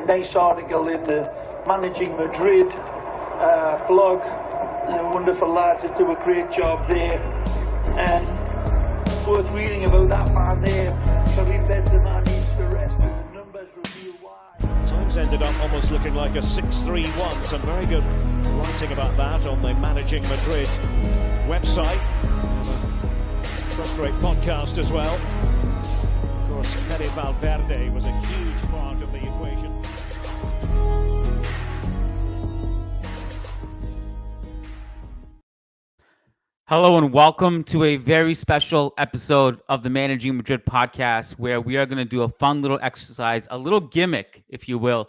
nice article in the Managing Madrid blog. Wonderful lads that do a great job there. And worth reading about that man there. Karim Benzema needs to rest, and the numbers reveal why. Times ended up almost looking like a 6-3-1. Some very good writing about that on the Managing Madrid website. First-rate podcast as well. Of course, Angelo Valdes was a huge part of the equation. Hello and welcome to a very special episode of the Managing Madrid Podcast, where we are going to do a fun little exercise, a little gimmick, if you will.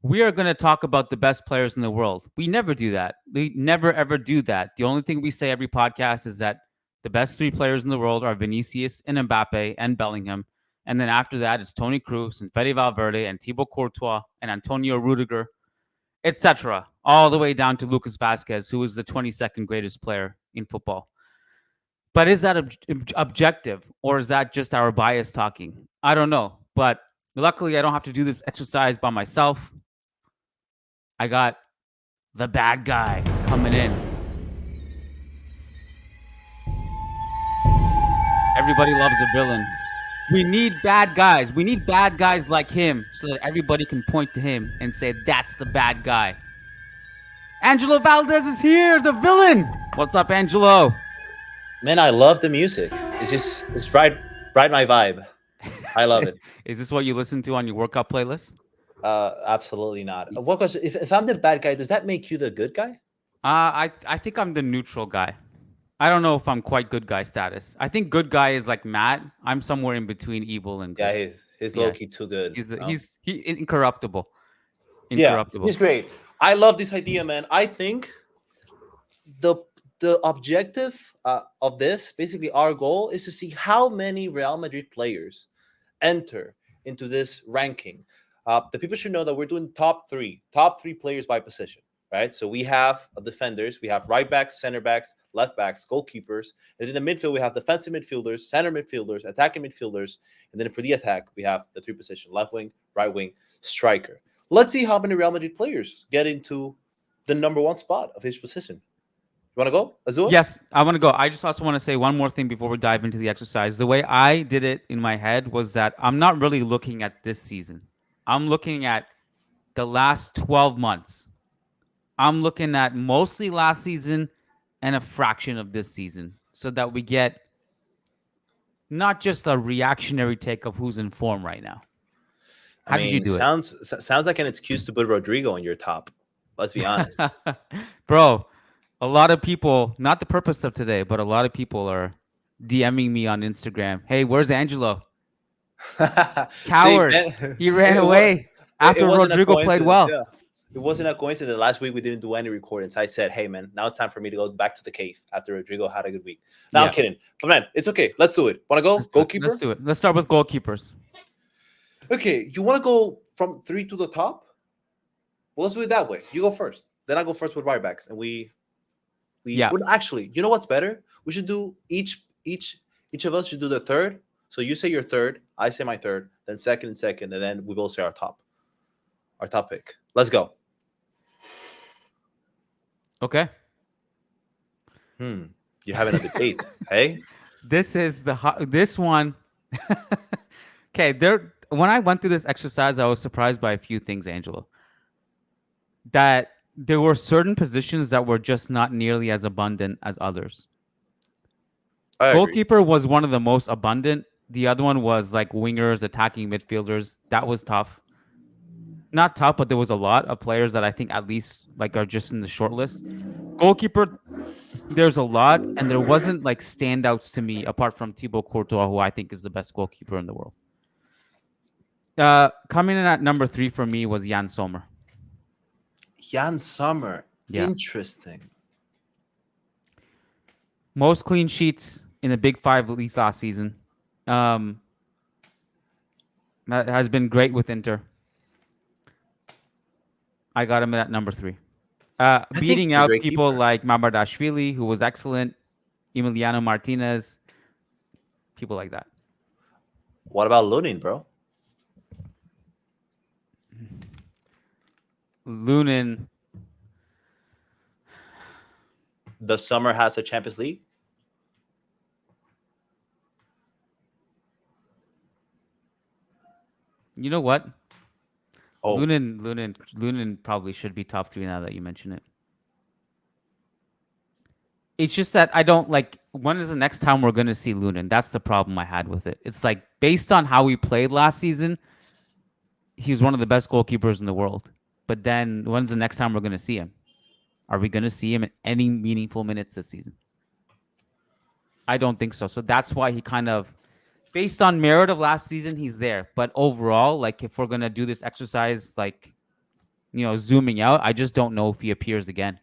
We are going to talk about the best players in the world. We never do that. We never, ever do that. The only thing we say every podcast is that the best three players in the world are Vinicius and Mbappe and Bellingham. And then after that, it's Toni Kroos and Fede Valverde and Thibaut Courtois and Antonio Rudiger, etc., all the way down to Lucas Vazquez, who is the 22nd greatest player in football. But is that objective, or is that just our bias talking? I don't know. But luckily, I don't have to do this exercise by myself. I got the bad guy coming in. Everybody loves a villain. We need bad guys. We need bad guys like him so that everybody can point to him and say, that's the bad guy. Angelo Valdes is here, the villain. What's up, Angelo? Man, I love the music. It's right my vibe. I love it. Is this what you listen to on your workout playlist? Absolutely not. What question? If I'm the bad guy, does that make you the good guy? I think I'm the neutral guy. I don't know if I'm quite good guy status. I think good guy is like Matt. I'm somewhere in between evil and good. Yeah, he's low-key too good. He's incorruptible. Yeah, he's great. I love this idea, man. I think the objective of this, basically our goal, is to see how many Real Madrid players enter into this ranking. The people should know that we're doing top three players by position, right? So we have defenders, we have right backs, center backs, left backs, goalkeepers, and in the midfield we have defensive midfielders, center midfielders, attacking midfielders, and then for the attack we have the three position: left wing, right wing, striker. Let's see how many Real Madrid players get into the number one spot of each position. You want to go? Let's do it? Yes, I want to go. I just also want to say one more thing before we dive into the exercise. The way I did it in my head was that I'm not really looking at this season. I'm looking at the last 12 months. I'm looking at mostly last season and a fraction of this season, so that we get not just a reactionary take of who's in form right now. How did you do it? Sounds like an excuse to put Rodrigo on your top. Let's be honest. Bro, a lot of people, not the purpose of today, but a lot of people are DMing me on Instagram. Hey, where's Angelo? Coward. See, he ran away after Rodrigo played well. Yeah. It wasn't a coincidence. Last week we didn't do any recordings. I said, hey, man, now it's time for me to go back to the cave after Rodrigo had a good week. No, I'm kidding. But, man, it's okay. Let's do it. Want to go? Goalkeeper? Let's do it. Let's start with goalkeepers. Okay, you want to go from three to the top? Well, let's do it that way. You go first. Then I go first with right backs. And well, actually, you know what's better? We should do each of us should do the third. So you say your third, I say my third, then second, and then we both say our top pick. Let's go. Okay. You're having a debate, hey? This is this one. Okay, when I went through this exercise, I was surprised by a few things, Angelo. That there were certain positions that were just not nearly as abundant as others. Goalkeeper was one of the most abundant. The other one was like wingers, attacking midfielders. That was tough. Not tough, but there was a lot of players that I think at least like are just in the short list. Goalkeeper, there's a lot, and there wasn't like standouts to me apart from Thibaut Courtois, who I think is the best goalkeeper in the world. Coming in at number 3 for me was Kiyan Sommer. Kiyan Sommer. Yeah. Interesting. Most clean sheets in the Big 5 leagues last season. That has been great with Inter. I got him at number 3. Beating out people like Madridishvili, who was excellent, Emiliano Martinez, people like that. What about Lunin, bro? Lunin. The summer has a Champions League. You know what? Oh, Lunin probably should be top 3 now that you mention it. It's just that I don't like. When is the next time we're gonna see Lunin? That's the problem I had with it. It's like based on how he played last season, he was one of the best goalkeepers in the world. But then when's the next time we're gonna see him? Are we gonna see him in any meaningful minutes this season? I don't think so. So that's why he kind of, based on merit of last season, he's there. But overall, like if we're gonna do this exercise, like zooming out, I just don't know if he appears again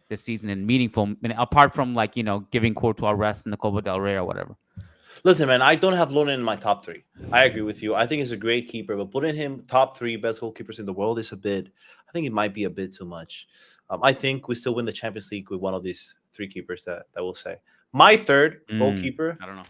this season in meaningful, apart from like giving Courtois rest in the Copa del Rey or whatever. Listen, man, I don't have Lunin in my top 3. I agree with you. I think he's a great keeper, but putting him top 3 best goalkeepers in the world is I think it might be a bit too much. I think we still win the Champions League with one of these 3 keepers that we'll say. My third goalkeeper, I don't know.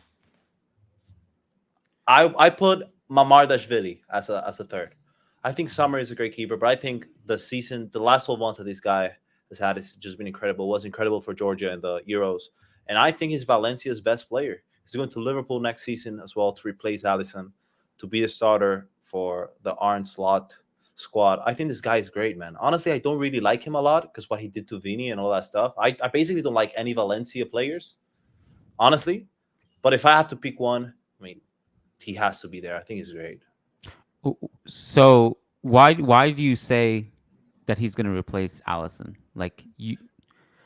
I put Mamardashvili as a third. I think Summer is a great keeper, but I think the last 12 months that this guy has had has just been incredible. It was incredible for Georgia in the Euros. And I think he's Valencia's best player. He's going to Liverpool next season as well to replace Alisson, to be a starter for the Arne Slot squad. I think this guy is great, man. Honestly, I don't really like him a lot because what he did to Vini and all that stuff. I basically don't like any Valencia players, honestly. But if I have to pick one, I mean, he has to be there. I think he's great. So why do you say that he's going to replace Alisson?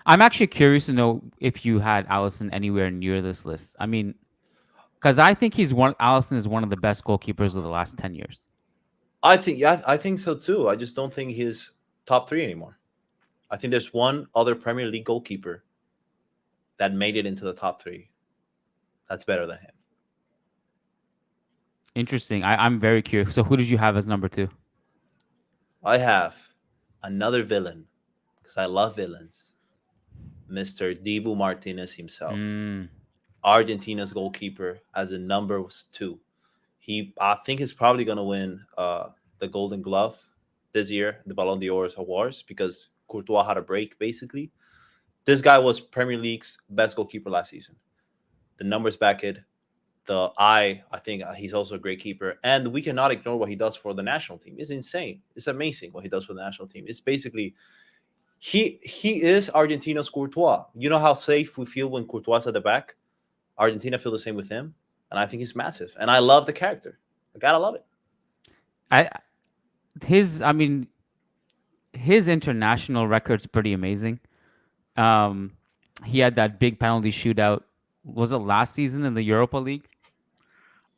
I'm actually curious to know if you had Alisson anywhere near this list. I mean, because I think Alisson is one of the best goalkeepers of the last 10 years. I think so too. I just don't think he's top 3 anymore. I think there's one other Premier League goalkeeper that made it into the top 3 that's better than him. Interesting. I'm very curious. So who did you have as number 2? I have another villain, because I love villains, Mr. Dibu Martinez himself. Argentina's goalkeeper as a number 2. I think he's probably going to win the Golden Glove this year, the Ballon d'Or awards, because Courtois had a break, basically. This guy was Premier League's best goalkeeper last season. The numbers back it. I think he's also a great keeper. And we cannot ignore what he does for the national team. It's insane. It's amazing what he does for the national team. It's basically, he is Argentina's Courtois. You know how safe we feel when Courtois is at the back? Argentina feel the same with him. And I think he's massive. And I love the character. I gotta love it. His international record's pretty amazing. He had that big penalty shootout. Was it last season in the Europa League?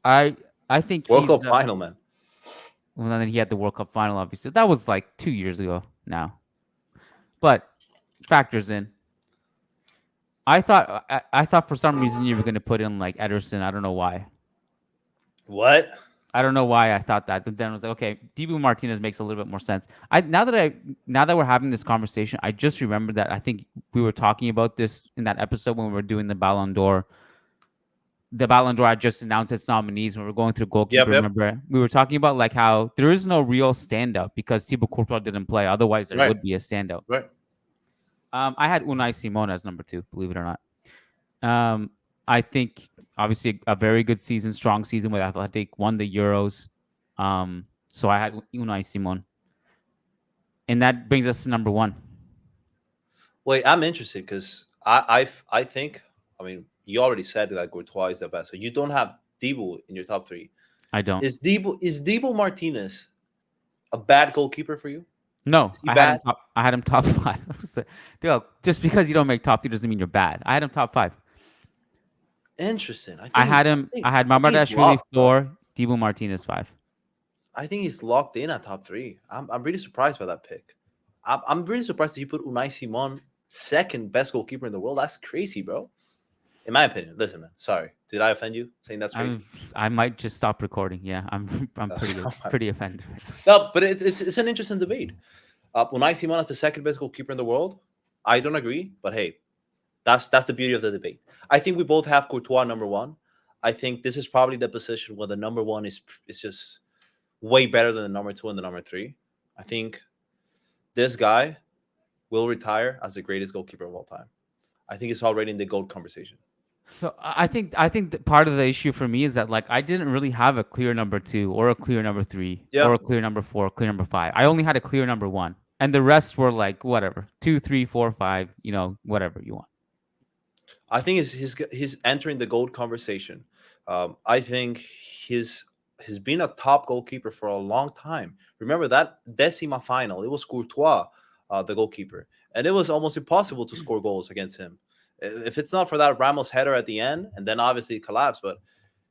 I think World Cup final, man. Well, then he had the World Cup final, obviously. That was like 2 years ago now. But factors in. I thought for some reason you were going to put in like Ederson. I don't know why. What? I don't know why I thought that. But then I was like, okay, Dibu Martinez makes a little bit more sense. Now that we're having this conversation, I just remembered that I think we were talking about this in that episode when we were doing the Ballon d'Or. The Ballon d'Or had just announced its nominees when we were going through goalkeeper. Yep. Remember, we were talking about like how there is no real standout because Thibaut Courtois didn't play. Otherwise, there would be a standout. Right. I had Unai Simon as number 2, believe it or not. I think obviously a very good season, strong season with Athletic, won the Euros. So I had Unai Simon. And that brings us to number 1. Wait, I'm interested because I think, you already said that Courtois is the best. So you don't have Dibu in your top 3. I don't. Is Dibu Martinez a bad goalkeeper for you? No, I had him top 5. Dude, just because you don't make top 3 doesn't mean you're bad. I had him top 5. Interesting. I had Mamardashvili 4, Dibu Martinez 5. I think he's locked in at top 3. I'm really surprised by that pick. I'm really surprised that you put Unai Simon second best goalkeeper in the world. That's crazy, bro. In my opinion. Listen, man. Sorry. Did I offend you saying that's crazy? I might just stop recording. Yeah, I'm pretty offended. No, but it's an interesting debate. Unai Simon is the second best goalkeeper in the world. I don't agree, but hey, that's the beauty of the debate. I think we both have Courtois number 1. I think this is probably the position where the number 1 is just way better than the number 2 and the number 3. I think this guy will retire as the greatest goalkeeper of all time. I think it's already in the GOAT conversation. So I think that part of the issue for me is that like I didn't really have a clear number 2 or a clear number 3 Yeah. or a clear number 4, clear number 5. I only had a clear number 1, and the rest were like whatever 2, 3, 4, 5. Whatever you want. I think he's entering the GOAT conversation. I think he's been a top goalkeeper for a long time. Remember that Decima final? It was Courtois, the goalkeeper, and it was almost impossible to score goals against him. If it's not for that Ramos header at the end, and then obviously it collapsed, but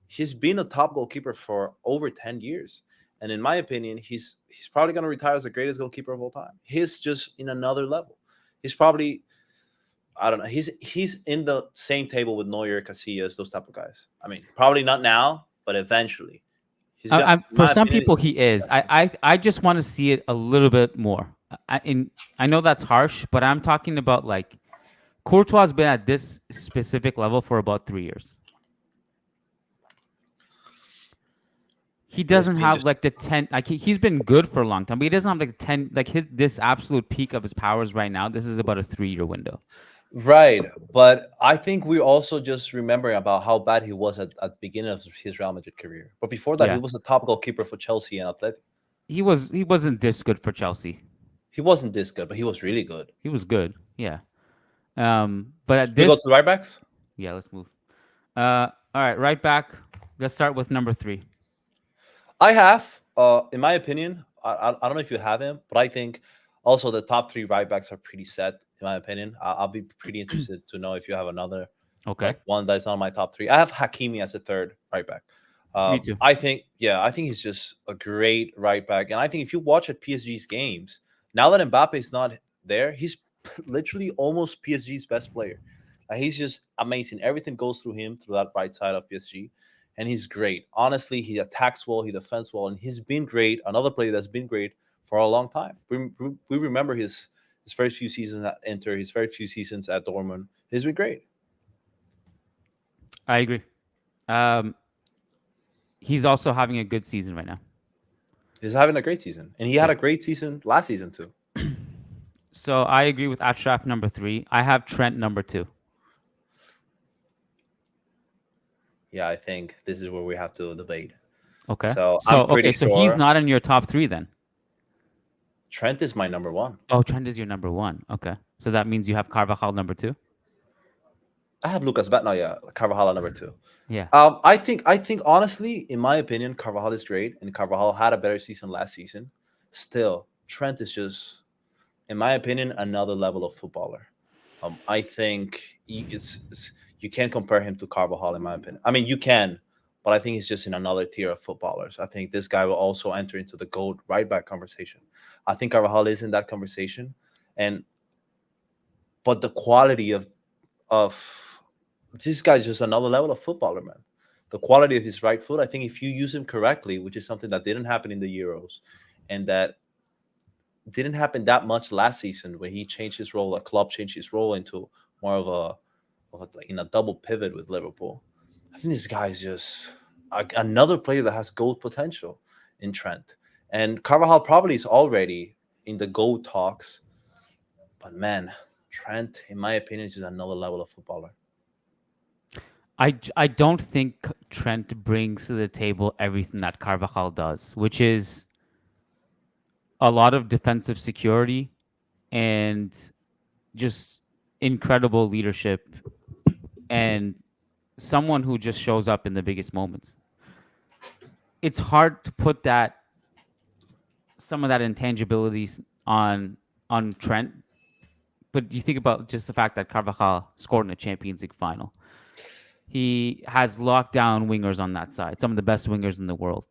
he's been a top goalkeeper for over 10 years. And in my opinion, he's probably going to retire as the greatest goalkeeper of all time. He's just in another level. He's probably, I don't know, he's in the same table with Neuer, Casillas, those type of guys. I mean, probably not now, but eventually. For some people, he is. I just want to see it a little bit more. I know that's harsh, but I'm talking about like Courtois has been at this specific level for about 3 years. He doesn't have like the 10. Like he's been good for a long time, but he doesn't have like 10. Like this absolute peak of his powers right now. This is about a 3-year window. Right, but I think we're also just remembering about how bad he was at the beginning of his Real Madrid career. But before that, he was a top goalkeeper for Chelsea and Athletic. He wasn't this good for Chelsea. He wasn't this good, but he was really good. He was good, yeah. But at this, we go to right backs. Yeah, let's move. All right, right back. Let's start with number 3. I have, in my opinion, I don't know if you have him, but I think also the top 3 right backs are pretty set. In my opinion, I'll be pretty interested to know if you have another one that's not my top 3. I have Hakimi as a third right back. Me too. I think he's just a great right back, and I think if you watch at PSG's games now that Mbappe is not there, he's literally almost PSG's best player. He's just amazing. Everything goes through him, through that right side of PSG, and he's great. Honestly, he attacks well, he defends well, and he's been great. Another player that's been great for a long time. We remember his first few seasons at Inter, his very few seasons at Dortmund. He's been great. I agree. He's also having a good season right now. He's having a great season, and he had a great season last season too. So I agree with Achraf number 3. I have Trent number 2. Yeah, I think this is where we have to debate. Okay. So he's not in your top 3 then. Trent is my number 1. Oh, Trent is your number 1. Okay. So that means you have Carvajal number 2? I have Lucas Batna, Carvajal number 2. Yeah. I think honestly, in my opinion, Carvajal is great, and Carvajal had a better season last season. Still, Trent is just, in my opinion, another level of footballer. I think you can't compare him to Carvajal, in my opinion. I mean, you can, but I think he's just in another tier of footballers. I think this guy will also enter into the GOAT right back conversation. I think Carvajal is in that conversation, but the quality of this guy is just another level of footballer, man. The quality of his right foot, I think if you use him correctly, which is something that didn't happen in the Euros, and that didn't happen that much last season when he changed his role, the club changed his role into more of a double pivot with Liverpool. I think this guy is just another player that has GOAT potential in Trent. And Carvajal probably is already in the GOAT talks. But man, Trent, in my opinion, is just another level of footballer. I don't think Trent brings to the table everything that Carvajal does, which is a lot of defensive security and just incredible leadership and someone who just shows up in the biggest moments. It's hard to put some of that intangibilities on Trent, but you think about just the fact that Carvajal scored in a Champions League final. He has locked down wingers on that side, some of the best wingers in the world.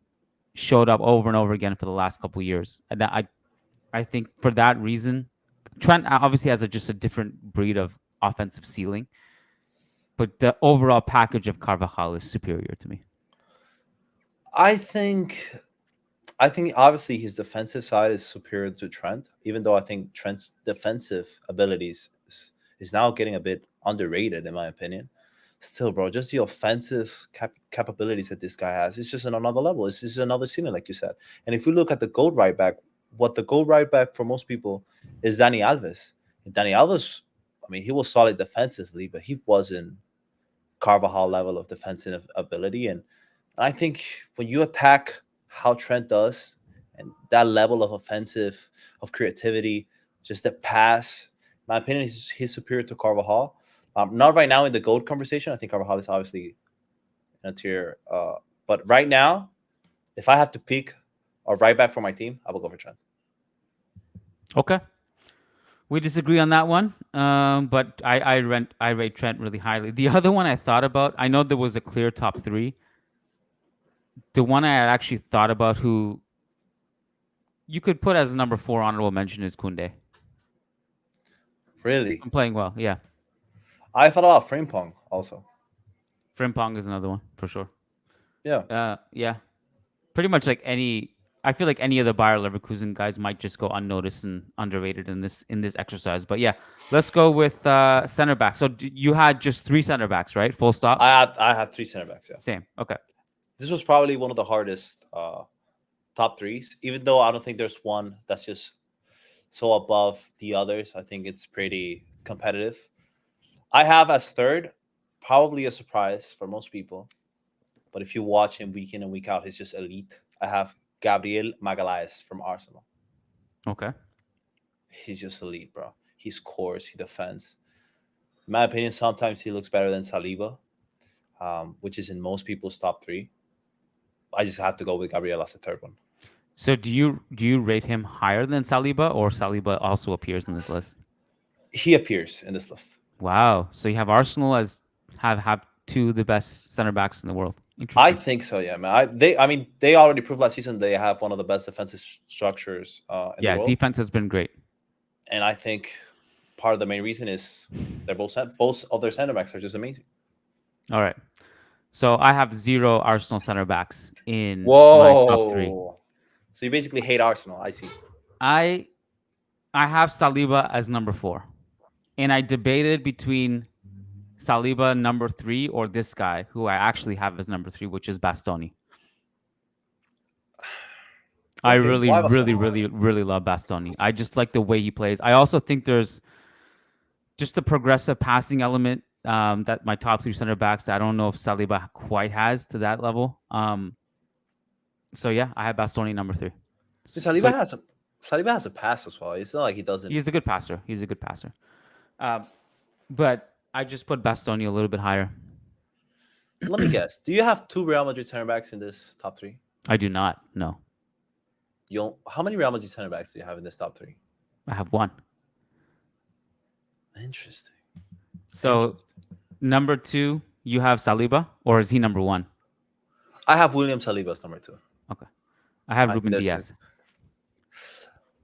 Showed up over and over again for the last couple of years. And I think for that reason, Trent obviously has just a different breed of offensive ceiling, but the overall package of Carvajal is superior to me. I think obviously his defensive side is superior to Trent, even though I think Trent's defensive abilities is now getting a bit underrated, in my opinion. Still, bro, just the offensive capabilities that this guy has, it's just on another level. It's just another ceiling, like you said. And if we look at the GOAT right back, what the goal right back for most people is Dani Alves. And Dani Alves, I mean, he was solid defensively, but he wasn't Carvajal level of defensive ability. And I think when you attack how Trent does and that level of offensive, of creativity, just the pass, my opinion is he's superior to Carvajal. Not right now in the GOAT conversation. I think Carvajal is obviously in a tier. But right now, if I have to pick a right back for my team, I will go for Trent. Okay. We disagree on that one, but I rate Trent really highly. The other one I thought about, I know there was a clear top three. The one I actually thought about who you could put as a number 4 honorable mention is Koundé. Really? I'm playing well, yeah. I thought about Frimpong also. Frimpong is another one for sure. Yeah. Yeah. Pretty much like I feel like any of the Bayer Leverkusen guys might just go unnoticed and underrated in this exercise. But yeah, let's go with center back. So you had just 3 center backs, right? Full stop. I had 3 center backs. Yeah. Same. Okay. This was probably one of the hardest top threes, even though I don't think there's one that's just so above the others. I think it's pretty competitive. I have as third, probably a surprise for most people, but if you watch him week in and week out, he's just elite. I have Gabriel Magalhaes from Arsenal. Okay. He's just elite, bro. He scores, he defends. In my opinion, sometimes he looks better than Saliba, which is in most people's top 3. I just have to go with Gabriel as the third one. So do you rate him higher than Saliba, or Saliba also appears in this list? He appears in this list. Wow. So you have Arsenal as have 2 of the best center backs in the world. I think so, yeah, man. They already proved last season they have one of the best defensive structures in the world. Defense has been great. And I think part of the main reason is they're both of their center backs are just amazing. All right. So I have 0 Arsenal center backs in my top 3. So you basically hate Arsenal. I see. I have Saliba as number 4. And I debated between Saliba number 3 or this guy who I actually have as number 3, which is Bastoni. I really love Bastoni. I just like the way he plays. I also think there's just the progressive passing element that my top 3 center backs, I don't know if Saliba quite has to that level. So yeah, I have Bastoni number 3. Saliba has a pass as well. It's not like he doesn't. He's a good passer. But I just put Bastoni a little bit higher. Let me guess. Do you have 2 Real Madrid center backs in this top 3? I do not. No. How many Real Madrid center backs do you have in this top 3? I have 1. Interesting. So number 2, you have Saliba, or is he number 1? I have William Saliba as number 2. Okay. I have Ruben Diaz.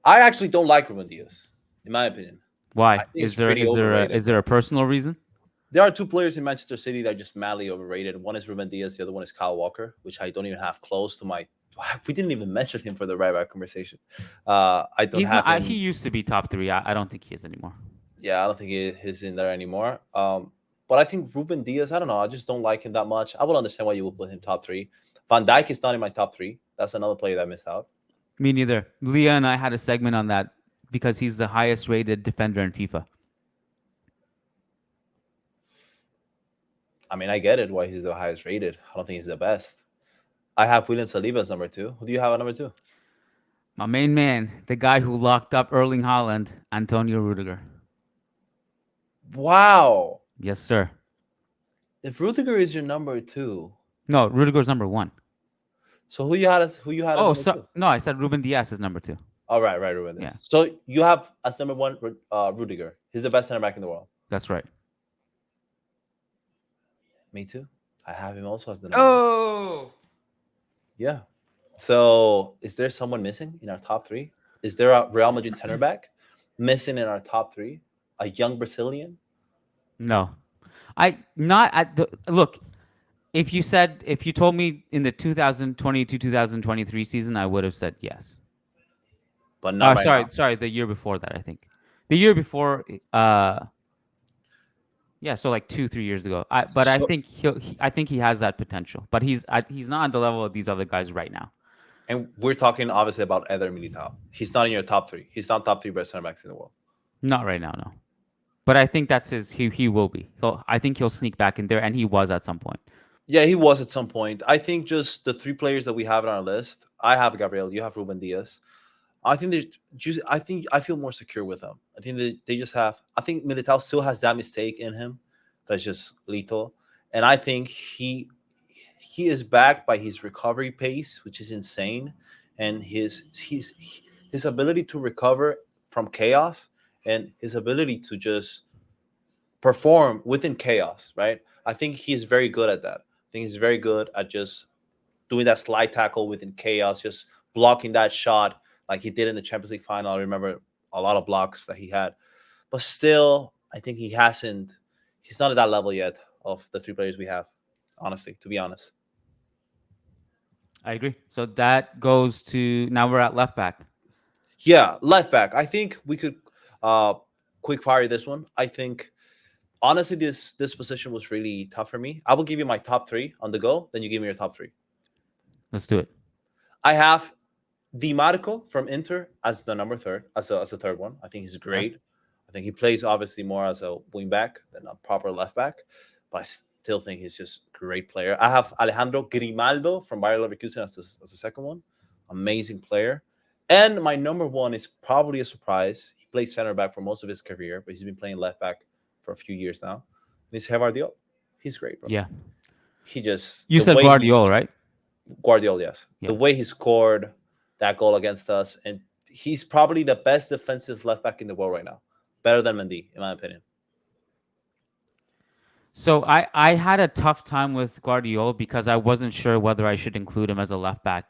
I actually don't like Ruben Diaz, in my opinion. Why? Is there a personal reason? There are 2 players in Manchester City that are just madly overrated. One is Ruben Diaz, the other one is Kyle Walker, which I don't even have close to my. We didn't even mention him for the right back conversation. I don't have him. He used to be top 3. I don't think he is anymore. Yeah, I don't think he's in there anymore. But I think Ruben Diaz, I don't know. I just don't like him that much. I would understand why you would put him top 3. Van Dijk is not in my top 3. That's another player that I missed out. Me neither. Leah and I had a segment on that because he's the highest rated defender in FIFA. I mean, I get it why he's the highest rated. I don't think he's the best. I have William Saliba as number 2. Who do you have at number 2? My main man, the guy who locked up Erling Haaland, Antonio Rudiger. Wow. Yes, sir. If Rudiger is your number 2. No, Rudiger's number 1. So who you had as no, I said Ruben Diaz is number 2. Oh, right, Ruben Diaz. Yeah. So you have as number 1 Rudiger. He's the best center back in the world. That's right. Me too. I have him also as the number 1. Yeah. So is there someone missing in our top 3? Is there a Real Madrid center back missing in our top 3? A young Brazilian? No. Look, if you told me in the 2022-2023 season, I would have said yes. But not sorry, the year before that, I think. The year before so like 2-3 years ago. I think he has that potential, but he's not on the level of these other guys right now. And we're talking obviously about Eder Militao. He's not in your top three. He's not top three best center backs in the world. Not right now, no. But I think that's his. He will be. I think he'll sneak back in there, and he was at some point. Yeah, he was at some point. I think just the three players that we have on our list. I have Gabriel. You have Ruben Diaz. I think I feel more secure with them. I think they just have. I think Militao still has that mistake in him. That's just lethal. And I think he is backed by his recovery pace, which is insane, and his ability to recover from chaos and his ability to just perform within chaos. Right? I think he's very good at that. I think he's very good at just doing that slide tackle within chaos, just blocking that shot like he did in the Champions League final. I remember a lot of blocks that he had. But still, I think he's not at that level yet of the three players we have, honestly, to be honest. I agree. So that goes to, now we're at left back. Yeah, left back. I think we could quick fire this one. I think, honestly, this position was really tough for me. I will give you my top three on the go, then you give me your top three. Let's do it. I have Di Marco from Inter as the number third, as a third one. I think he's great. Yeah. I think he plays obviously more as a wing back than a proper left back, but I still think he's just a great player. I have Alejandro Grimaldo from Bayer Leverkusen as the second one. Amazing player. And my number one is probably a surprise. He plays center back for most of his career, but he's been playing left back for a few years now. And it's Guardiola. He's great, bro. Yeah. He just... You said Guardiola, right? Guardiola, yes. Yeah. The way he scored that goal against us, and he's probably the best defensive left back in the world right now. Better than Mendy, in my opinion. So I had a tough time with Guardiola because I wasn't sure whether I should include him as a left back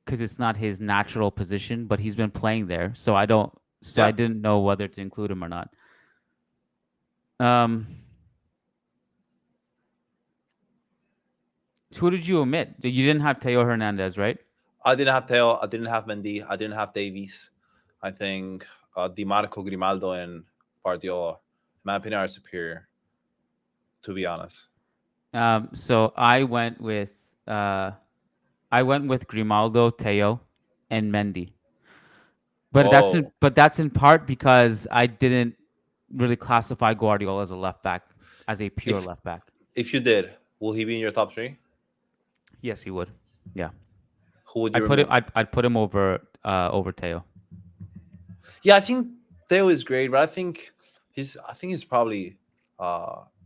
because it's not his natural position, but he's been playing there. So I didn't know whether to include him or not. Who did you omit? You didn't have Theo Hernandez, right? I didn't have Theo. I didn't have Mendy. I didn't have Davies. I think Di Marco, Grimaldo, and Guardiola, in my opinion, are superior, to be honest. So I went with Grimaldo, Theo, and Mendy. But that's in part because I didn't really classify Guardiola as a left back, as a pure left back. If you did, will he be in your top three? Yes, he would. Yeah. Who would you I'd put him over Theo. Yeah, I think Theo is great, but I think he's probably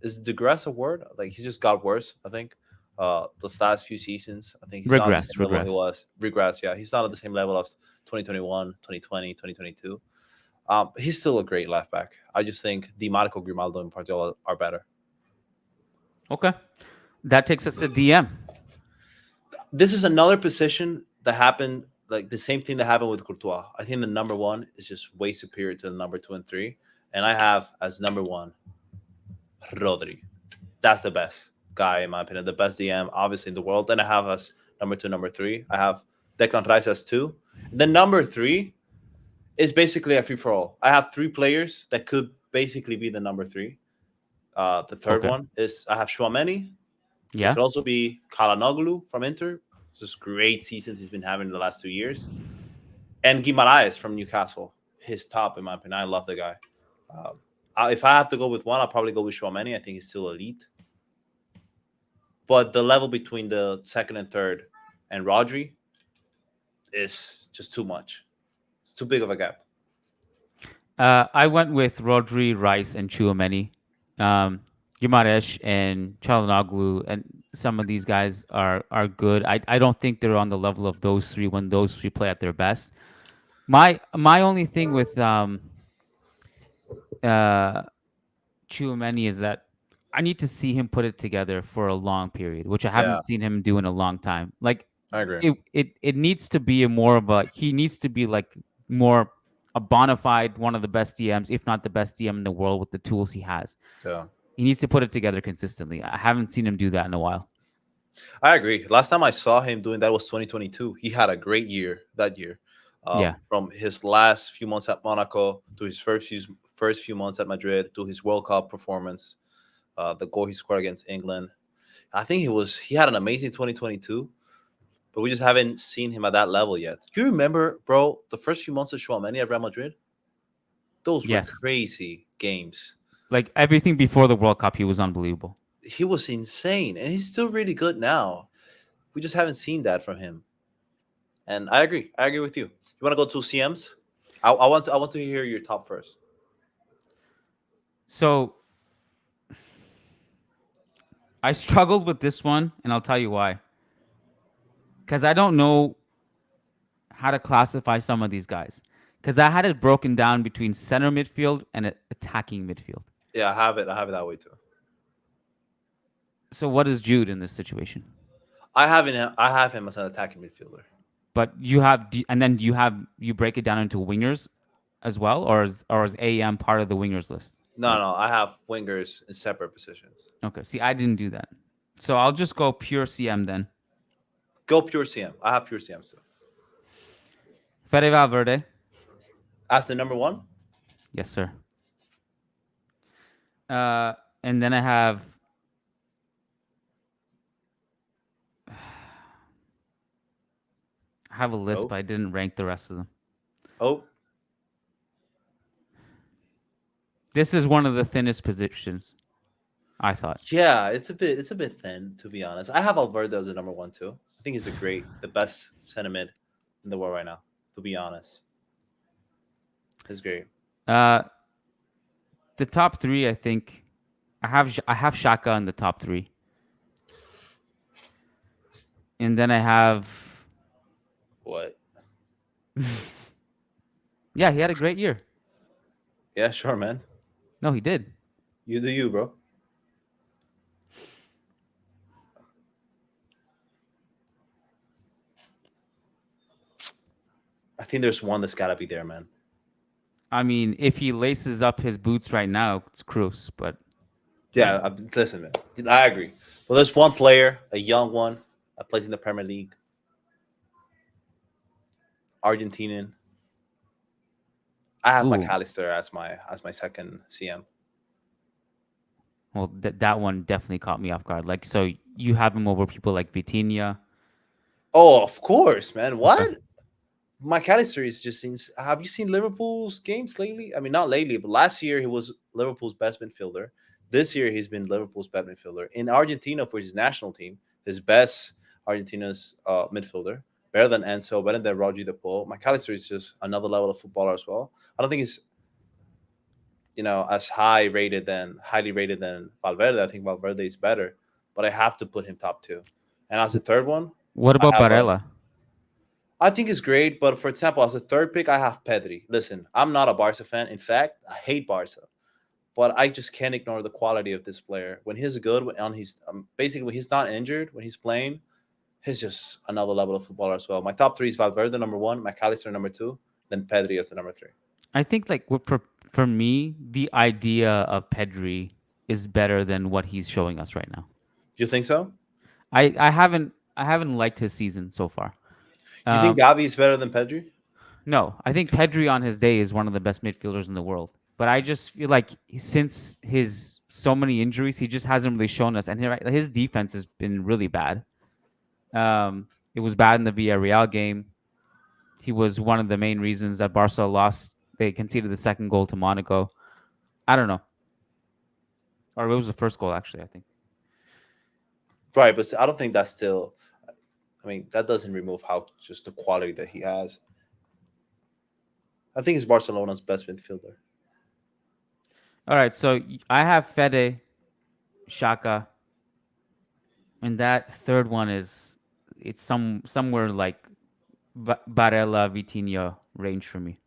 is digress a word? Like he just got worse, I think. Those last few seasons, I think he's not at the same level he was. Regress, yeah. He's not at the same level of 2021, 2020, 2022. He's still a great left back. I just think Di Marco, Grimaldo, and Guardiola are better. Okay. That takes us to DM. This is another position that happened, like the same thing that happened with Courtois. I think the number one is just way superior to the number 2 and 3. And I have as number one, Rodri. That's the best guy, in my opinion, the best DM, obviously, in the world. Then I have as number 2, number 3. I have Declan Rice as 2. The number 3 is basically a free-for-all. I have 3 players that could basically be the number 3. The third one is I have Tchouaméni. Yeah. It could also be Calhanoglu from Inter. Just great seasons he's been having in the last 2 years. And Guimaraes from Newcastle. His top, in my opinion. I love the guy. If I have to go with one, I'll probably go with Tchouaméni. I think he's still elite. But the level between the second and third and Rodri is just too much. It's too big of a gap. I went with Rodri, Rice, and Tchouaméni. Guimaraes and Calhanoglu and some of these guys are good. I don't think they're on the level of those 3 when those 3 play at their best. My only thing with Tchouaméni is that I need to see him put it together for a long period, which I haven't seen him do in a long time. Like I agree. It needs to be he needs to be like more a bona fide one of the best DMs, if not the best DM in the world with the tools he has. Yeah. He needs to put it together consistently. I haven't seen him do that in a while. I agree. Last time I saw him doing that was 2022. He had a great year that year. From his last few months at Monaco to his first few months at Madrid to his World Cup performance, the goal he scored against England. I think he had an amazing 2022. but we just haven't seen him at that level yet. Do you remember, bro, the first few months of Chouameni at Real Madrid? Those were crazy games. Like everything before the World Cup, he was unbelievable. He was insane, and he's still really good now. We just haven't seen that from him. And I agree. I agree with you. You want to go to CMs? I want to hear your top first. So I struggled with this one, and I'll tell you why. Because I don't know how to classify some of these guys. Because I had it broken down between center midfield and attacking midfield. Yeah, I have it that way too. So what is Jude in this situation? I have him as an attacking midfielder. But you break it down into wingers as well, or is AM part of the wingers list? No, I have wingers in separate positions. Okay, see, I didn't do that. So I'll just go pure CM then. Go pure CM. I have pure CM still. Fede Valverde. As the number one? Yes, sir. And then I have a list, but I didn't rank the rest of them. Oh. This is one of the thinnest positions, I thought. Yeah, it's a bit thin, to be honest. I have Valverde as the number one too. I think he's the best center mid in the world right now, to be honest. He's great. The top three, I think, I have Xhaka in the top three, and then I have what? Yeah, he had a great year. Yeah, sure, man. No, he did. You do you, bro. I think there's one that's got to be there, man. I mean, if he laces up his boots right now, it's Kroos, but... Yeah, listen, man. I agree. Well, there's one player, a young one, that plays in the Premier League. Argentinian. I have McAllister as my second CM. Well, that one definitely caught me off guard. Like, so you have him over people like Vitinha? Oh, of course, man. What? Okay. McAllister is just... Have you seen Liverpool's games lately? I mean, not lately, but last year he was Liverpool's best midfielder. This year he's been Liverpool's best midfielder. In Argentina for his national team, his best Argentina's midfielder. Better than Enzo, better than Rodri de Paul. McAllister is just another level of footballer as well. I don't think he's, as highly rated than Valverde. I think Valverde is better, but I have to put him top two. And as a third one, what about Barella? I think it's great, but for example, as a third pick, I have Pedri. Listen, I'm not a Barca fan. In fact, I hate Barca, but I just can't ignore the quality of this player. When he's good, basically when he's not injured, when he's playing, he's just another level of footballer as well. My top three is Valverde number one, McAllister number two, then Pedri as the number three. I think for me, the idea of Pedri is better than what he's showing us right now. You think so? I haven't liked his season so far. You think Gavi is better than Pedri? No, I think Pedri on his day is one of the best midfielders in the world. But I just feel like since his so many injuries, he just hasn't really shown us. And his defense has been really bad. It was bad in the Villarreal game. He was one of the main reasons that Barca lost. They conceded the second goal to Monaco. I don't know. Or it was the first goal, actually, I think. Right, but I don't think that's still... I mean, that doesn't remove just the quality that he has. I think he's Barcelona's best midfielder. All right, so I have Fede, Xhaka, and that third one it's somewhere like Barella, Vitinha range for me.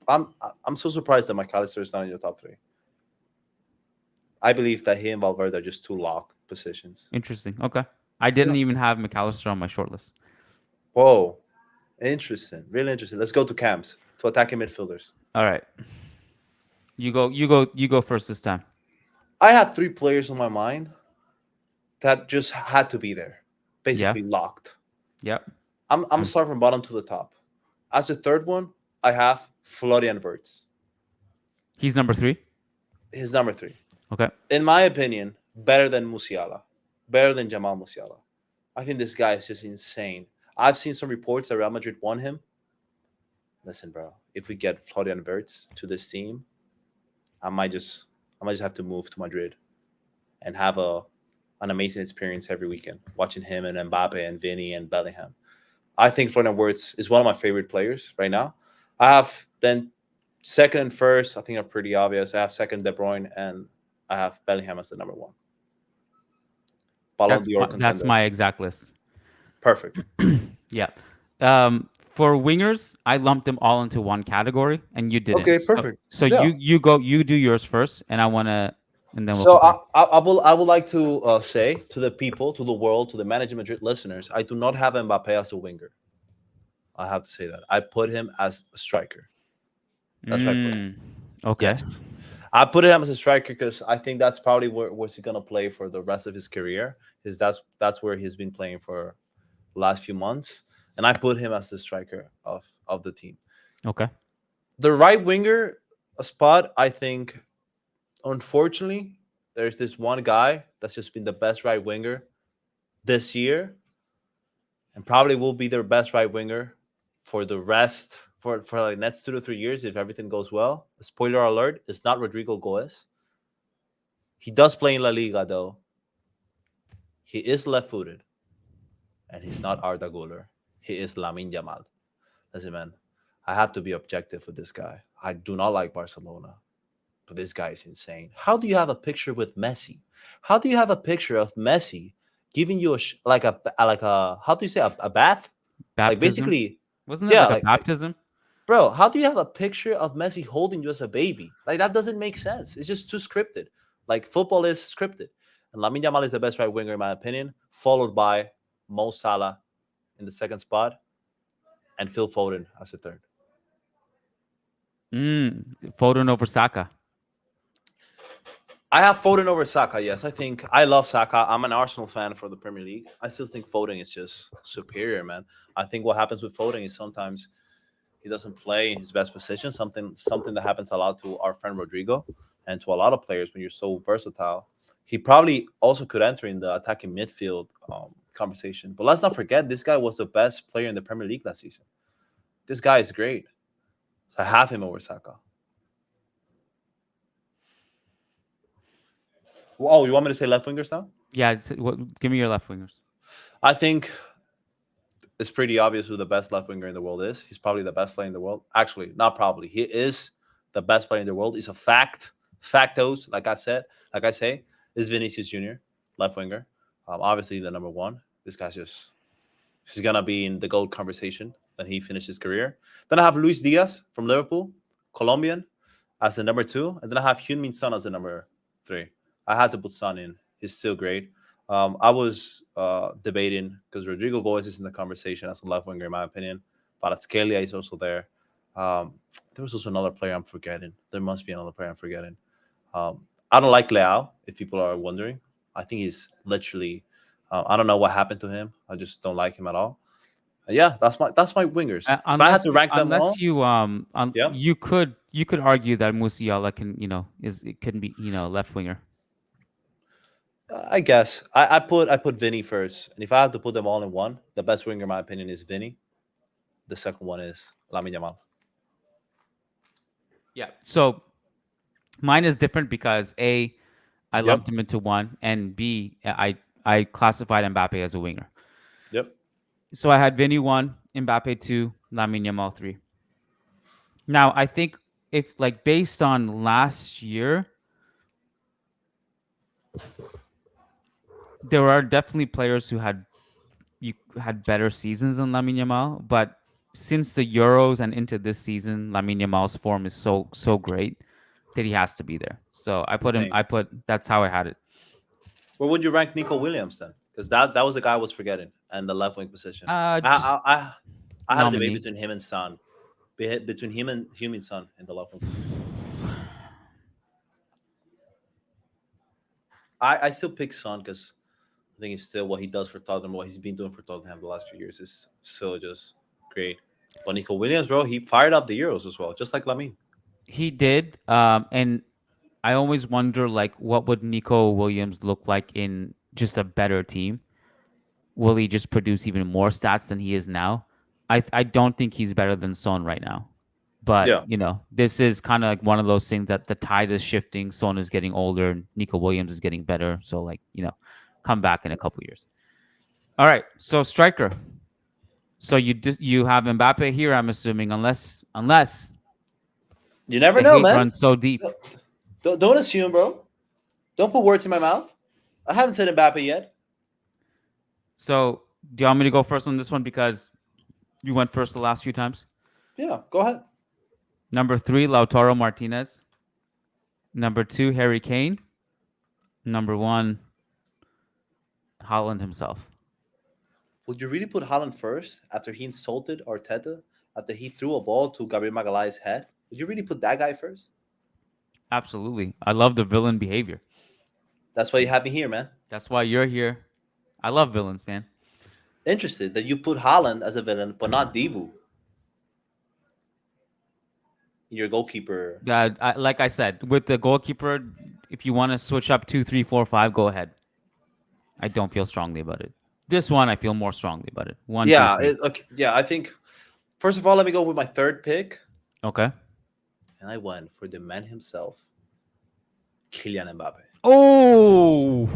I'm so surprised that McAllister is not in your top three. I believe that he and Valverde are just two locked positions. Interesting. Okay. I didn't even have McAllister on my shortlist. Whoa. Interesting. Really interesting. Let's go to camps, to attacking midfielders. All right. You go first this time. I had three players on my mind that just had to be there. Basically locked. Yep. I'm starting from bottom to the top. As the third one, I have Florian Wirtz. He's number three? He's number three. Okay. In my opinion, better than Musiala. Better than Jamal Musiala. I think this guy is just insane. I've seen some reports that Real Madrid won him. Listen, bro, if we get Florian Wirtz to this team, I might just have to move to Madrid and have an amazing experience every weekend watching him and Mbappe and Vinny and Bellingham. I think Florian Wirtz is one of my favorite players right now. I have then second and first, I think are pretty obvious. I have second De Bruyne and I have Bellingham as the number one. Ballon d'Or That's contender. my exact list. Perfect. Yeah. For wingers, I lumped them all into one category, and you didn't. Okay, perfect. So Yeah. you do yours first, and and then we'll So compare. I would like to say to the people, to the world, to the Managing Madrid listeners, I do not have Mbappe as a winger. I have to say that. I put him as a striker. That's right. Okay. Yes. I put him as a striker because I think that's probably where he's gonna play for the rest of his career. That's where he's been playing for the last few months. And I put him as the striker of the team. Okay. The right winger spot, I think, unfortunately, there's this one guy that's just been the best right winger this year, and probably will be their best right winger for the rest for like next 2 to 3 years if everything goes well. Spoiler alert: it's not Rodrigo Goes. He does play in La Liga though. He is left-footed, and he's not Arda Güler. He is Lamine Yamal. Listen, man, I have to be objective with this guy. I do not like Barcelona, but this guy is insane. How do you have a picture with Messi? How do you have a picture of Messi giving you like a how do you say a bath? Baptism? Like basically, Wasn't it yeah, like a baptism? bro, how do you have a picture of Messi holding you as a baby? Like that doesn't make sense. It's just too scripted. Like football is scripted. And Lamine Yamal is the best right winger in my opinion, followed by Mo Salah in the second spot and Phil Foden as the third. Foden over Saka. I have Foden over Saka. Yes, I think I love Saka. I'm an Arsenal fan for the Premier League. I still think Foden is just superior, man. I think what happens with Foden is sometimes he doesn't play in his best position. Something that happens a lot to our friend Rodrigo and to a lot of players when you're so versatile. He probably also could enter in the attacking midfield conversation. But let's not forget, this guy was the best player in the Premier League last season. This guy is great. So I have him over Saka. Oh, you want me to say left wingers now? Yeah, give me your left wingers. I think it's pretty obvious who the best left winger in the world is. He's probably the best player in the world. Actually, not probably. He is the best player in the world. It's a fact. Factos, like I say, is Vinicius Jr., left winger. Obviously, the number one. This guy's he's going to be in the GOAT conversation when he finishes his career. Then I have Luis Diaz from Liverpool, Colombian, as the number two. And then I have Heung-min Son as the number three. I had to put Son in. He's still great. I was debating because Rodrigo Goes is in the conversation as a left winger, in my opinion. Kvaratskhelia is also there. There was also another player I'm forgetting. There must be another player I'm forgetting. I don't like Leao, if people are wondering. I think he's literally, I don't know what happened to him. I just don't like him at all. Yeah, that's my wingers. If I had to rank them all, you could argue that Musiala can be left winger. I guess I put Vinny first, and if I have to put them all in one, the best winger, in my opinion, is Vinny. The second one is Lamine Yamal. Yeah. So mine is different because I lumped him into one, and B, I classified Mbappe as a winger. Yep. So I had Vinny 1, Mbappe 2, Lamine Yamal 3. Now I think if based on last year, there are definitely players who had better seasons than Lamine Yamal, but since the Euros and into this season, Lamine Yamal's form is so great that he has to be there. So I put him. That's how I had it. Where would you rank Nico Williams then? Because that was the guy I was forgetting, and the left wing position. I had a debate between him and Son, between him and Heung-min Son in the left wing position. I still pick Son because I think it's still what he does for Tottenham, what he's been doing for Tottenham the last few years is still just great. But Nico Williams, bro, he fired up the Euros as well, just like Lamine. He did, and I always wonder what would Nico Williams look like in just a better team. will he just produce even more stats than he is now? I don't think he's better than Son right now. But, Yeah. This is kind of like one of those things that the tide is shifting. Son is getting older and Nico Williams is getting better. So, come back in a couple years. All right. So, striker. So, you have Mbappe here, I'm assuming, unless you never the know, hate man. runs so deep. Don't assume, bro. Don't put words in my mouth. I haven't said Mbappe yet. So, do you want me to go first on this one because you went first the last few times? Yeah, go ahead. Number 3, Lautaro Martinez. Number 2, Harry Kane. Number 1, Haaland himself. Would you really put Haaland first after he insulted Arteta, after he threw a ball to Gabriel Magalhaes' head? Would you really put that guy first? Absolutely. I love the villain behavior. That's why you have me here, man. That's why you're here. I love villains, man. Interested that you put Haaland as a villain, but not Debu. Your goalkeeper. Like I said, with the goalkeeper, if you want to switch up 2, 3, 4, 5, go ahead. I don't feel strongly about it. This one, I feel more strongly about it. 1, Yeah, 2, 3. okay. Yeah, I think, first of all, let me go with my third pick. Okay. And I went for the man himself, Kylian Mbappe. Oh!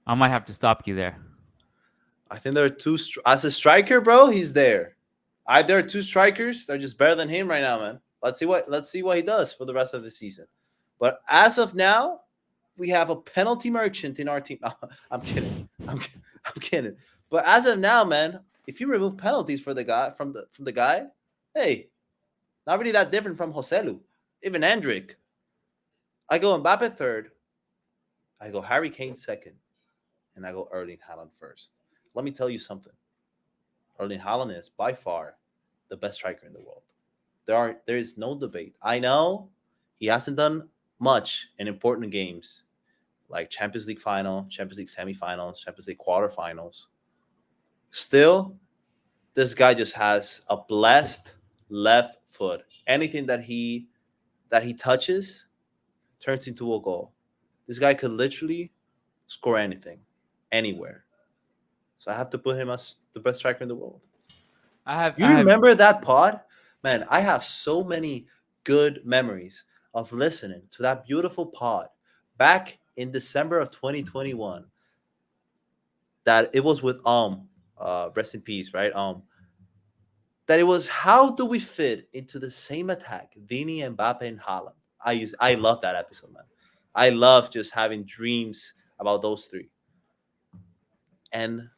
I might have to stop you there. I think there are two, as a striker, bro, he's there. There are two strikers. They're just better than him right now, man. Let's see what he does for the rest of the season. But as of now, we have a penalty merchant in our team. No, I'm kidding. I'm kidding. But as of now, man, if you remove penalties for the guy from the guy, hey, not really that different from Joselu, even Endrick. I go Mbappe third. I go Harry Kane second, and I go Erling Haaland first. Let me tell you something. Erling Haaland is by far the best striker in the world. There is no debate. I know he hasn't done much in important games like Champions League final, Champions League semifinals, Champions League quarterfinals. Still, this guy just has a blessed left foot. Anything that he touches turns into a goal. This guy could literally score anything, anywhere. So I have to put him as the best striker in the world. Remember that pod? Man, I have so many good memories of listening to that beautiful pod back in December of 2021. That it was with rest in peace, right? That it was, how do we fit into the same attack, Vini, Mbappe, and Haaland? I love that episode, man. I love just having dreams about those three. And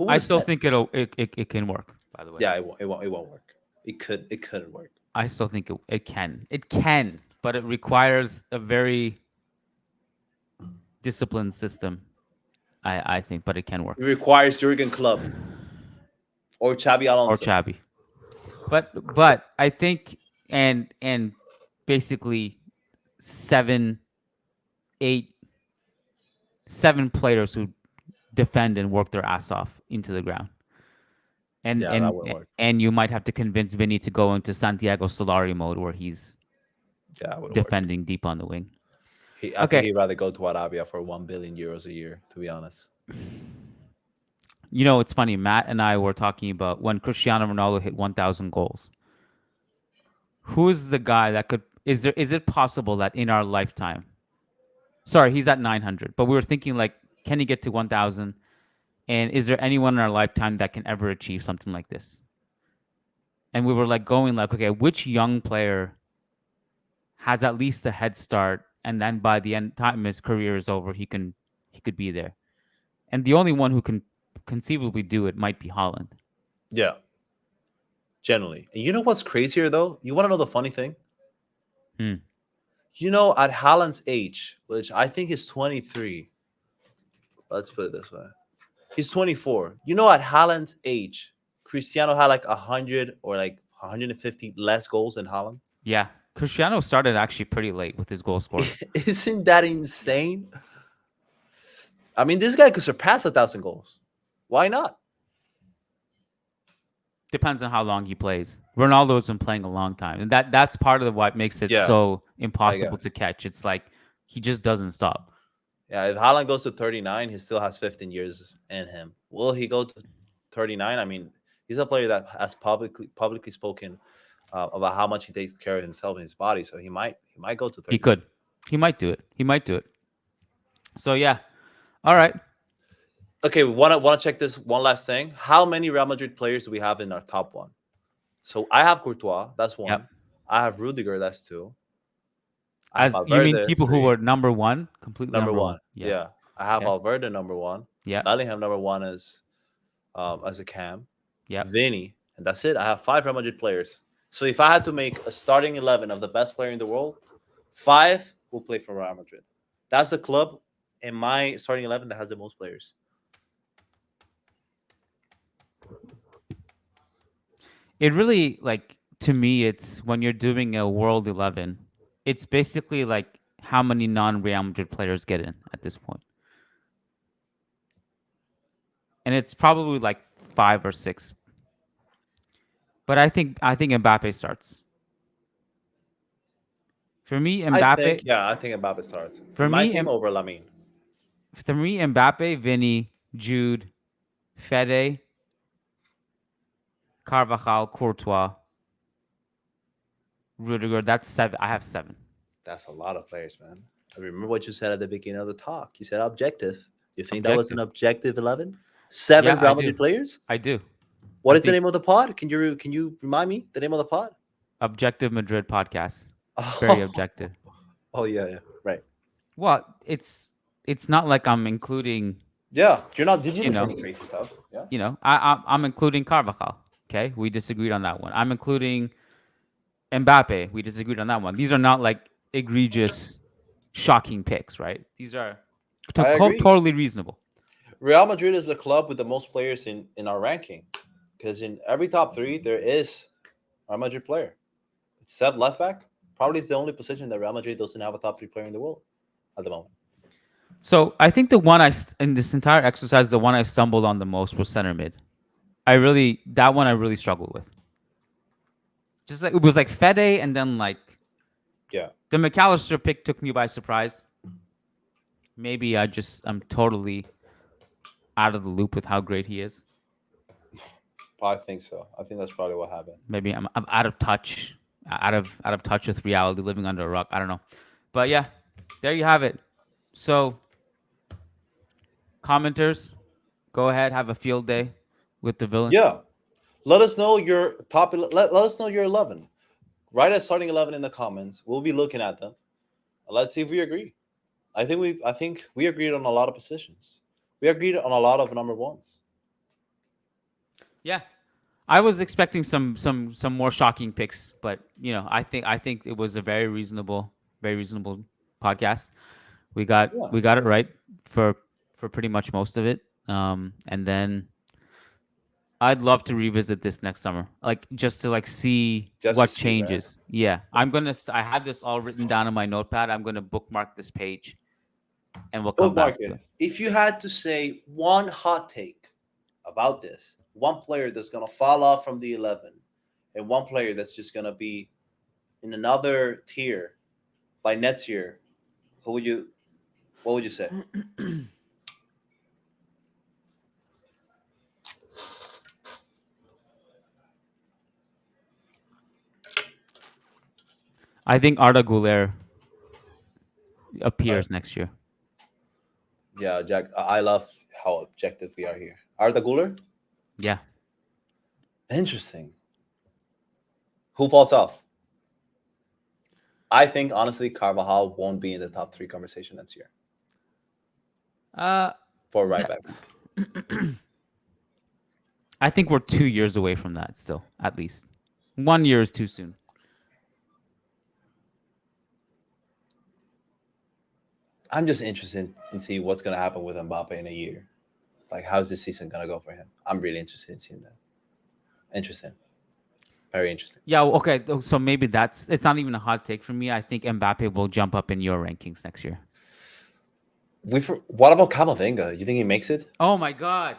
I still think it can work, by the way. Yeah, it won't work. It couldn't work. I still think it can. It can, but it requires a very disciplined system. I think, but it can work. It requires Jurgen Klopp or Xabi Alonso. Or Xabi. But I think and basically 7 players who defend and work their ass off into the ground. And you might have to convince Vinny to go into Santiago Solari mode where he's defending deep on the wing. I think he'd rather go to Arabia for 1 billion euros a year, to be honest. It's funny. Matt and I were talking about when Cristiano Ronaldo hit 1,000 goals. Who is the guy that could? Is it possible that in our lifetime? Sorry, he's at 900, but we were thinking like, can he get to 1,000? And is there anyone in our lifetime that can ever achieve something like this? And we were like going like, okay, which young player has at least a head start, and then by the end time his career is over, he could be there. And the only one who can conceivably do it might be Haaland. Yeah. Generally. And you know what's crazier though? You want to know the funny thing? At Haaland's age, which I think is 23. Let's put it this way. He's 24. At Haaland's age, Cristiano had like 100 or like 150 less goals than Haaland. Yeah. Cristiano started actually pretty late with his goal scoring. Isn't that insane? I mean, this guy could surpass 1,000 goals. Why not? Depends on how long he plays. Ronaldo's been playing a long time. And that's part of what makes it so impossible to catch. It's like he just doesn't stop. Yeah, if Haaland goes to 39, he still has 15 years in him. Will he go to 39? I mean, he's a player that has publicly spoken about how much he takes care of himself and his body. So he might go to 39. He could. He might do it. He might do it. So yeah. All right. Okay, want to check this one last thing. How many Real Madrid players do we have in our top one? So I have Courtois, that's one. Yep. I have Rudiger, that's two. As you mean people who were number one, completely number one. Yeah. Yeah. I have Valverde number one. Yeah. Bellingham number one as a cam. Yeah. Vinny, and that's it. I have 5 Real Madrid players. So if I had to make a starting 11 of the best player in the world, 5 will play for Real Madrid. That's the club in my starting 11 that has the most players. It really, like, to me, it's when you're doing a World 11, it's basically like how many non-Real Madrid players get in at this point. And it's probably like 5 or 6. But I think Mbappe starts. For me, Mbappe. I think Mbappe starts. For me, over Lamine. For me, Mbappe, Vinny, Jude, Fede, Carvajal, Courtois, Rudiger. That's 7. I have 7. That's a lot of players, man. I remember what you said at the beginning of the talk. You said objective. You think that was an objective 11? 7 Real Madrid players? I do. What is the name of the pod? Can you remind me the name of the pod? Objective Madrid Podcast. Very objective. Oh yeah, right. Well, it's not like I'm including. Yeah, you're not. Did you do any crazy stuff? Yeah. I'm including Carvajal. Okay, we disagreed on that one. I'm including Mbappe. We disagreed on that one. These are not like egregious, shocking picks, right? These are totally reasonable. Real Madrid is the club with the most players in our ranking, because in every top 3 there is a Real Madrid player. Except left back, probably is the only position that Real Madrid doesn't have a top 3 player in the world at the moment. So I think the one in this entire exercise, the one I stumbled on the most was center mid. That one I really struggled with. Just like it was like Fede, and then like the McAllister pick took me by surprise. Maybe I'm totally out of the loop with how great he is. I think so. I think that's probably what happened. Maybe I'm out of touch, out of touch with reality, living under a rock. I don't know, but yeah, there you have it. So, commenters, go ahead, have a field day with the villain. Yeah, let us know your top. Let us know your 11. Write a starting 11 in the comments. We'll be looking at them. Let's see if we agree. I think we agreed on a lot of positions. We agreed on a lot of number ones. Yeah, I was expecting some more shocking picks, but I think it was a very reasonable podcast. We got it right for pretty much most of it. And then I'd love to revisit this next summer, like just to see what changes. That. Yeah, I have this all written down in my notepad. I'm gonna bookmark this page, and we'll come back to it. If you had to say one hot take about this, one player that's gonna fall off from the 11, and one player that's just gonna be in another tier by next year, what would you say? I think Arda Güler appears next year. Yeah, Jack. I love how objective we are here. Arda Güler? Yeah. Interesting. Who falls off? I think, honestly, Carvajal won't be in the top 3 conversation next year. For right backs. I think we're 2 years away from that still, at least. 1 year is too soon. I'm just interested in seeing what's going to happen with Mbappe in a year. Like, how's this season going to go for him? I'm really interested in seeing that. Interesting. Very interesting. Yeah, okay. So maybe it's not even a hot take for me. I think Mbappe will jump up in your rankings next year. What about Camavinga? You think he makes it? Oh, my God.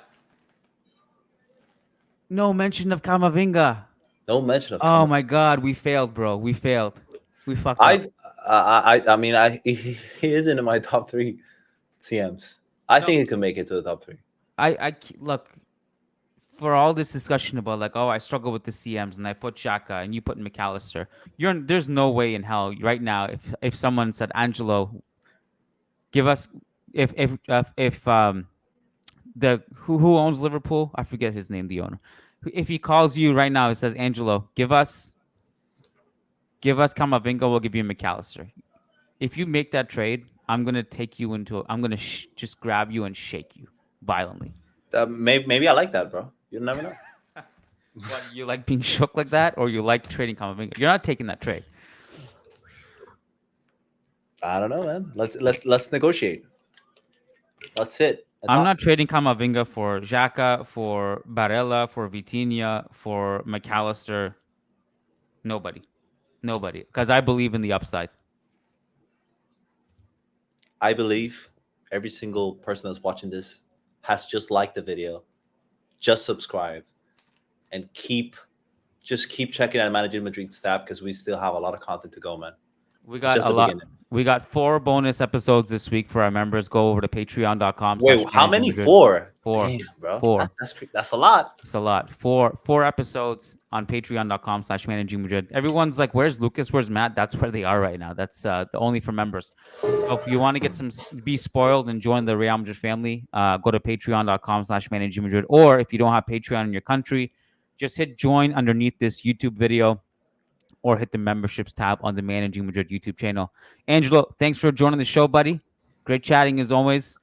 No mention of Camavinga. No mention of Camavinga. Oh, my God. We failed, bro. We failed. We fucked up. I mean, he isn't in my top 3 CMs. I think it could make it to the top 3. Look, for all this discussion about like, oh, I struggle with the CMs and I put Xhaka and you put McAllister. There's no way in hell right now if someone said, Angelo, give us if the who owns Liverpool, I forget his name, the owner. If he calls you right now, it says, Angelo, give us Camavinga, we'll give you McAllister. If you make that trade, I'm gonna take you into. I'm gonna just grab you and shake you violently. Maybe I like that, bro. You never know. What, you like being shook like that, or you like trading Camavinga? You're not taking that trade. I don't know, man. Let's negotiate. Let's sit. I'm not trading Camavinga for Xhaka, for Barella, for Vitinha, for McAllister. Nobody, because I believe in the upside. I believe every single person that's watching this has just liked the video, just subscribed, and keep checking out Managing Madrid's tab because we still have a lot of content to go, man. We got a lot. Beginning. We got 4 bonus episodes this week for our members. Go over to patreon.com. Wait, how many? 4? 4. Damn, bro. 4. That's a lot. It's a lot. 4 episodes on patreon.com/Managing Madrid. Everyone's like, where's Lucas? Where's Matt? That's where they are right now. That's the only for members. So if you want to be spoiled and join the Real Madrid family, go to patreon.com/Managing Madrid. Or if you don't have Patreon in your country, just hit join underneath this YouTube video, or hit the memberships tab on the Managing Madrid YouTube channel. Angelo, thanks for joining the show, buddy. Great chatting as always.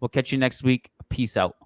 We'll catch you next week. Peace out.